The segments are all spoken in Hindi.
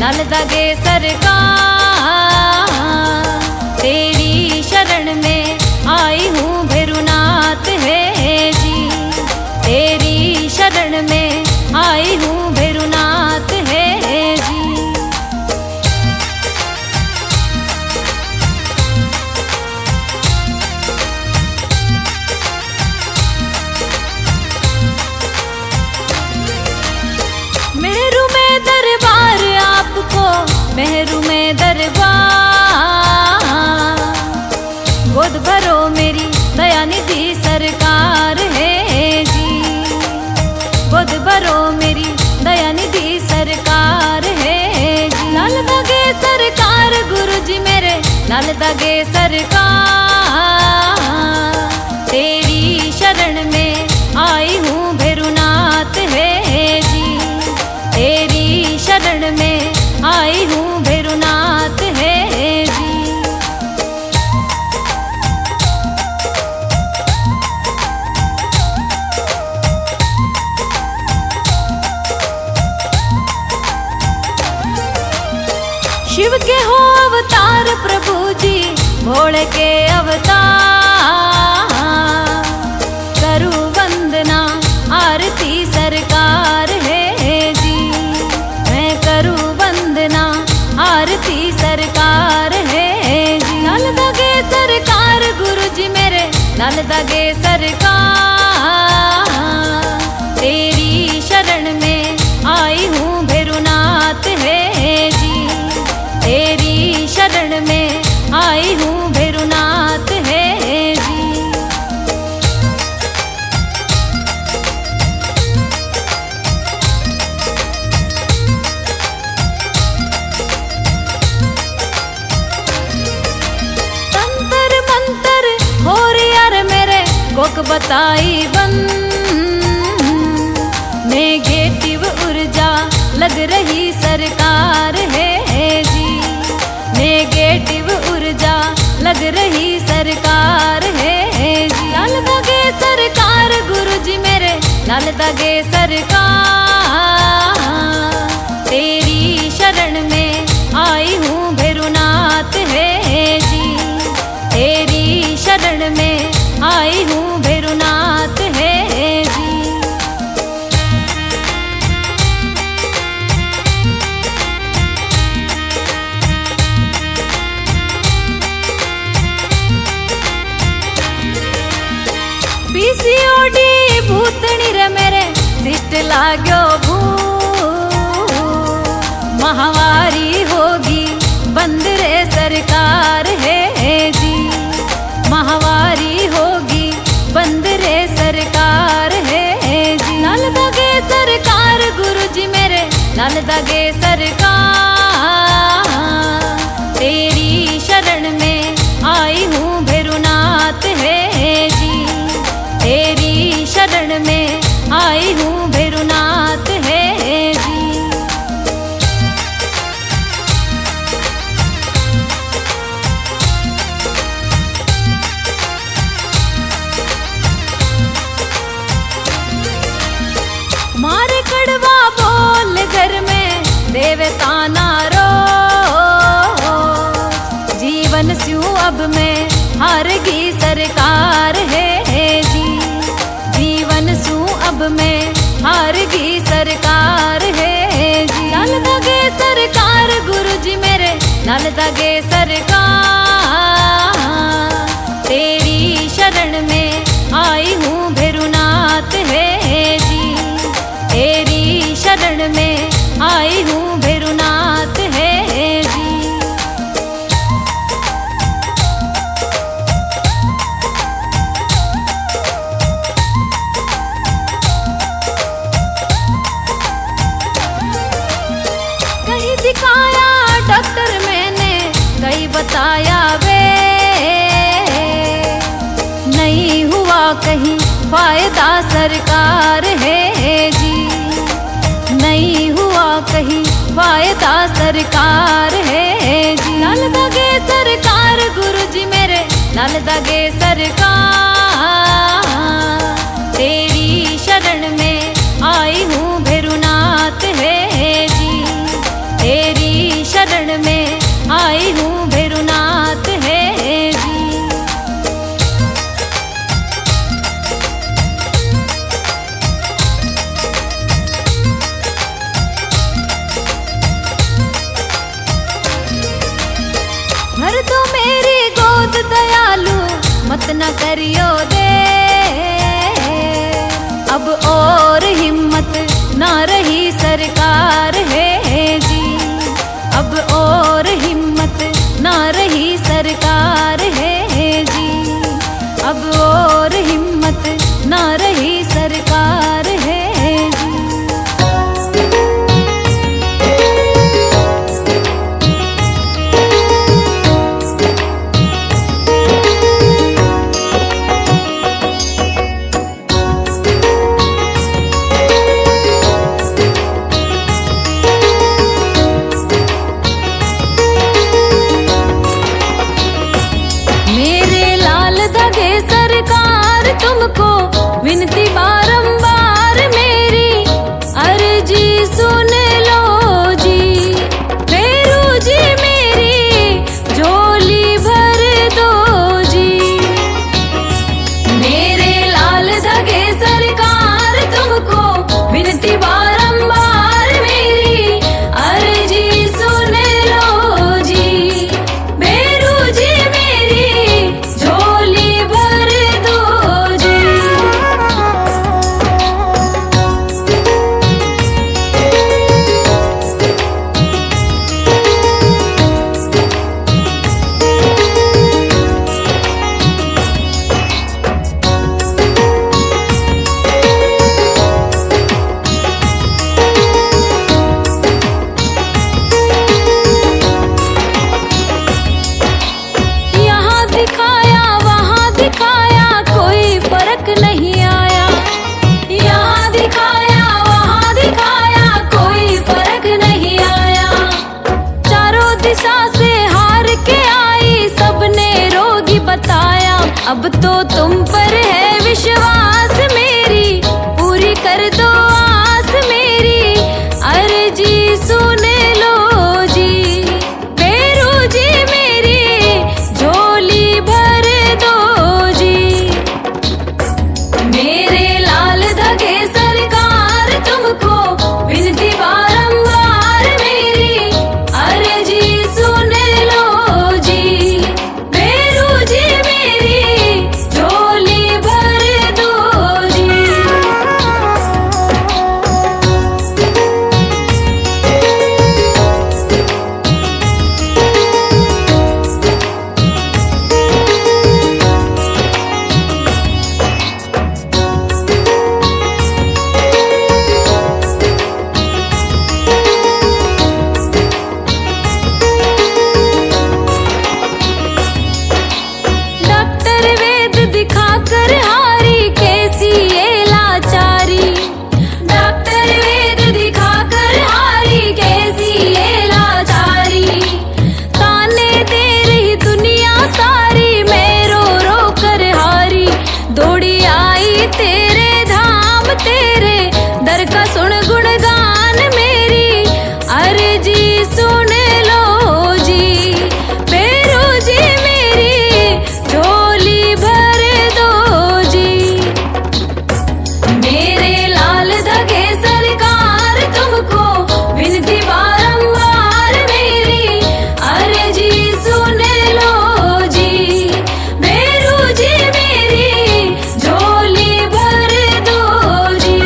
लाल दागे सरकार, तेरी शरण में आई हूँ भैरुनाथ है जी, तेरी शरण में आई हूँ भैरुनाथ है जी। मेरू में दरबार आपको, मेरू में दरबार, गोद भरो मेरी दया निधि सरकार है जी, गोद भरो मेरी दया निधि सरकार है जी। लाल दागे सरकार गुरु जी मेरे, लाल दागे सरकार, तेरी शरण में आई हूँ भैरुनाथ है जी, तेरी शरण में आई हूँ भैरुनाथ है जी। शिव के हो अवतार प्रभु जी, भोले के अवतार, करूँ वंदना आरती सरकार है जी, मैं करूँ वंदना आरती सरकार है जी। लाल दागे सरकार गुरु जी मेरे, लाल दागे सरकार, तेरी शरण में आई हूँ भैरुनाथ है जी, तेरी शरण में आई हूँ भैरुनाथ है जी। तंत्र मंत्र हो यार मेरे कोक बताई बंद, नेगेटिव ऊर्जा लग रही सरकार है जी, नेगेटिव ऊर्जा लग रही सरकार है जी। लाल दागे सरकार गुरु जी मेरे, लाल दागे सरकार, तेरी शरण में आई हूँ भैरुनाथ है जी, तेरी शरण में आई हूँ भैरुनाथ है जी। पीसीओडी भूतनी रे मेरे सिस्ट लाग्यो भू, महावारी होगी बंद रे सरकार है जी, महावारी होगी बंद रे सरकार है जी। लाल दागे सरकार गुरु जी मेरे, लाल दागे सरकार, तेरी शरण में आई हूँ भैरुनाथ है जी, तेरी शरण में आई हूँ भैरुनाथ है जी। मारे कड़वा बोल घर में देवता नारो, जीवन स्यू अब में हारगी सरकार है जी, जीवन सू अब में हारगी सरकार है जी। लाल दागे सरकार गुरु जी मेरे, लाल दागे सरकार, तेरी शरण में आई हूँ भैरुनाथ है जी, तेरी शरण में आई हूँ भैरुनाथ है जी। कहीं दिखाया डॉक्टर मैंने, कहीं बताया वे, नहीं हुआ कहीं फायदा सरकार है जी, नहीं हुआ कहीं फायदा सरकार है जी। लाल दागे सरकार गुरु जी मेरे, लाल दागे सरकार, तेरी शरण में आई हूँ भैरुनाथ है जी, तेरी भर दो मेरी गोद दयालु, मत न करियो दे। अब और हिम्मत ना रही सरकार है जी, अब और हिम्मत ना रही सरकार है जी, अब और हिम्मत ना रही सरकार है जी। तुमको विनती बारंबार मेरी, अर्जी सुन लो जी। फेरू जी मेरी झोली भर दो जी। मेरे लाल धगे सरकार तुमको विनती बारंबार मेरी, अर्जी सुन लो जी। फेरू जी मेरी झोली भर दो। दिखाया वहाँ दिखाया कोई फर्क नहीं आया, यहाँ दिखाया वहाँ दिखाया कोई फर्क नहीं आया। चारों दिशा से हार के आई सबने रोगी बताया, अब तो तुम पर है विश्वास मेरी, पूरी कर दो आस मेरी, अर्जी सुन लो जी। फेरू जी मेरी झोली भर दो जी। मेरे लाल धगे सरकार तुमको विनती बारंबार मेरी, अर्जी सुन लो जी। फेरू जी मेरी झोली भर दो जी। डॉक्टर वेद दिखाकर हारी कैसी ये लाचारी, डॉक्टर वेद दिखाकर हारी कैसी ये लाचारी। ताने दे रही दुनिया सारी, मैं रो रो कर हारी, दौड़ी आई तेरे धाम तेरे दर का सुन गुणगान मेरी, अर्जी सुन लो जी। फेरू जी मेरी झोली भर दो जी। मेरे लाल धगे सरकार तुमको विनती बारंबार मेरी, अर्जी सुन लो जी। फेरू जी मेरी झोली भर दो जी।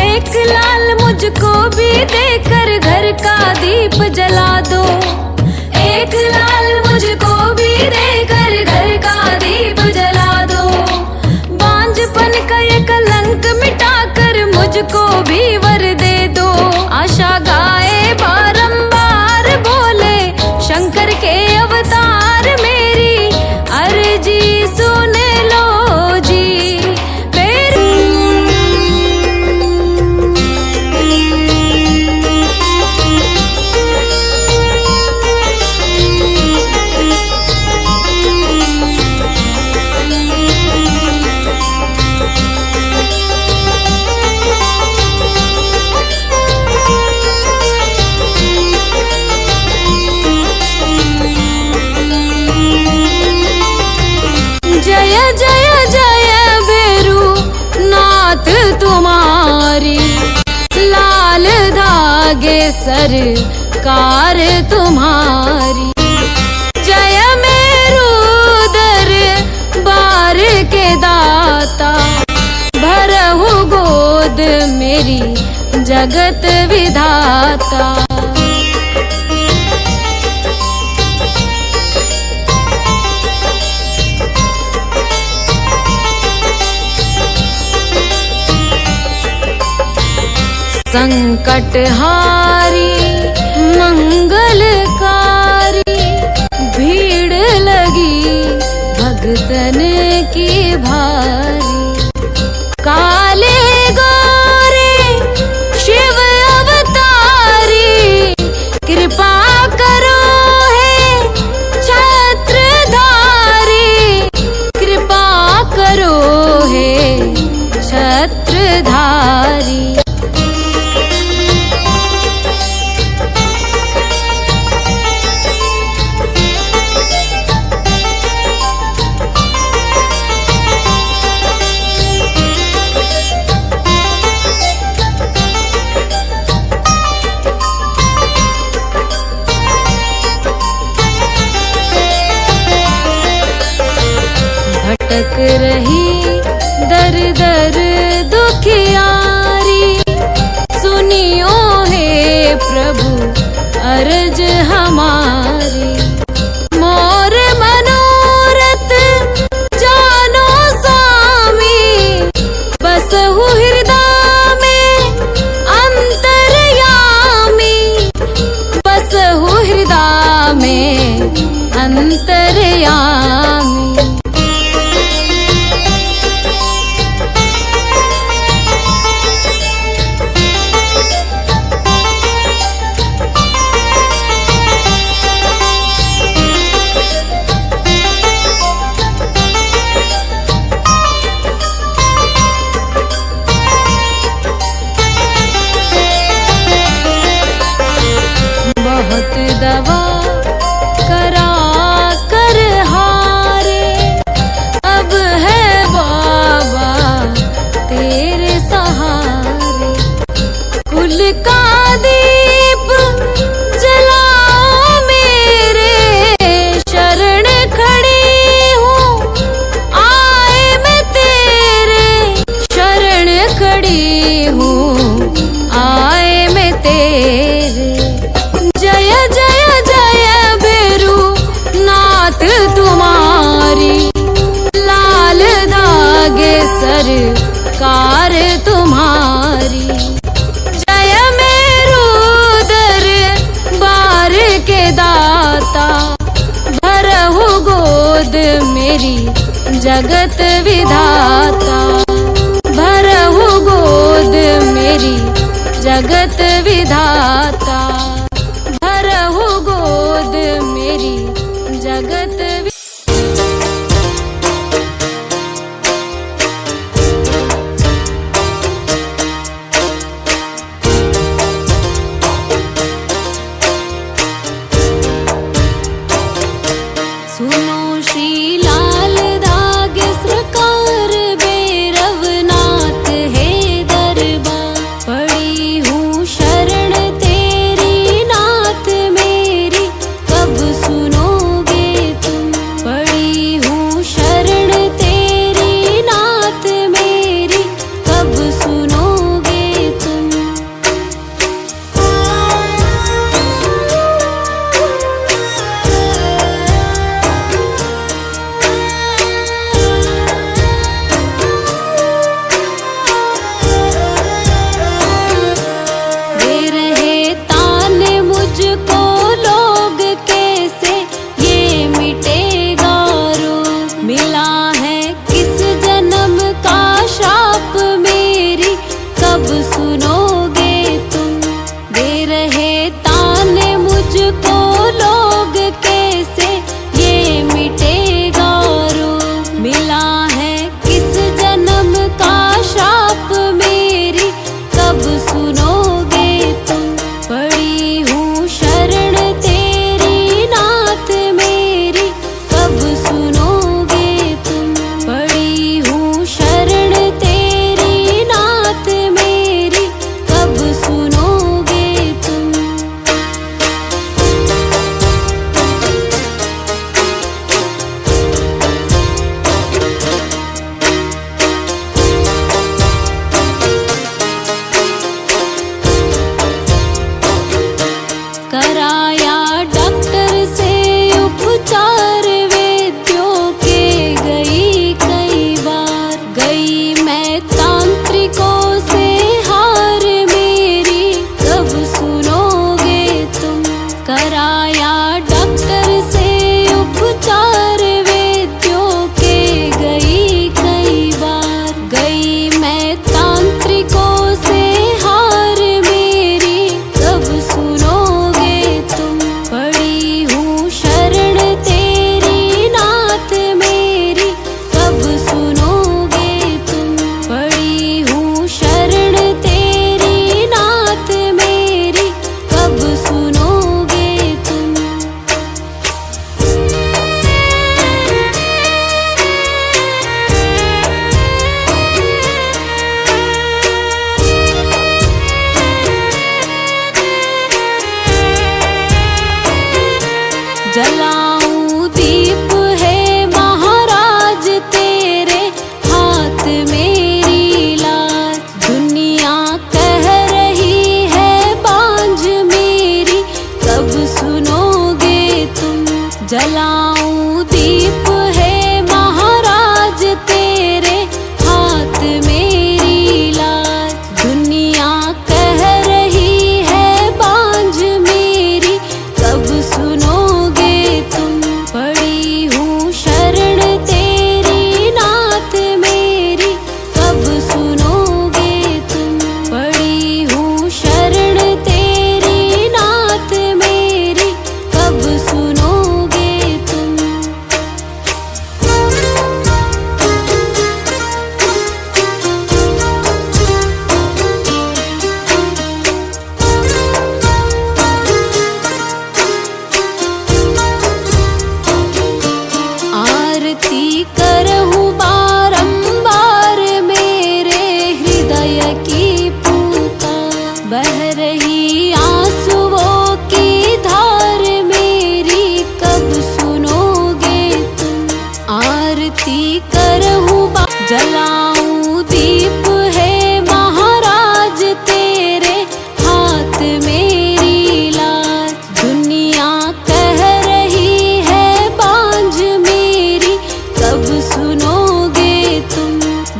एक लाल मुझको भी देकर घर का दीप जला दो, एक लाल मुझको भी देकर घर का दीप जला दो। बांझपन का ये कलंक मिटाकर मुझको भी वर दे दो, आशा गाए बारंबार बोले शंकर के अवतार मेरी, अर्जी सुन लो जी। दागे सरकार तुम्हारी। जय मेरू दरबार के दाता, भरहु गोद मेरी जगत विधाता। संकटहारी मंगलकारी, भीड़ लगी भगतन की भारी। काले गोरे शिव अवतारी, कृपा करो हे छत्रधारी। कृपा करो हे छत्रधारी। भटक रही दर दर दुखियारी, सुनियो हे प्रभु अर्ज हमारी। मोर मनोरथ जानो स्वामी, बसहु हृदय में अंतर्यामी। बसहु हृदय में अंतर्यामी। बहुत दवा करा कर हारे, अब है बाबा तेरे सहारे। कुल का दीप जलाओ मेरे, शरण खड़ी हूँ आए मैं तेरे। शरण खड़ी हूँ आए मैं तेरे। जय जय जय भैरू नाथ तुम्हारी, लाल धागे सरकार तुम्हारी। जय मेरू दरबार के दाता, भरहु गोद मेरी जगत विधाता। भरहु गोद मेरी जगत विधाता। भरहु गोद मेरी जगत सुनो श्री लाल दागे सरकार, भैरवनाथ है दरबार। पड़ी हूँ शरण तेरी नाथ मेरी, कब सुनोगे तुम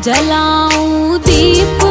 जलाऊं दीप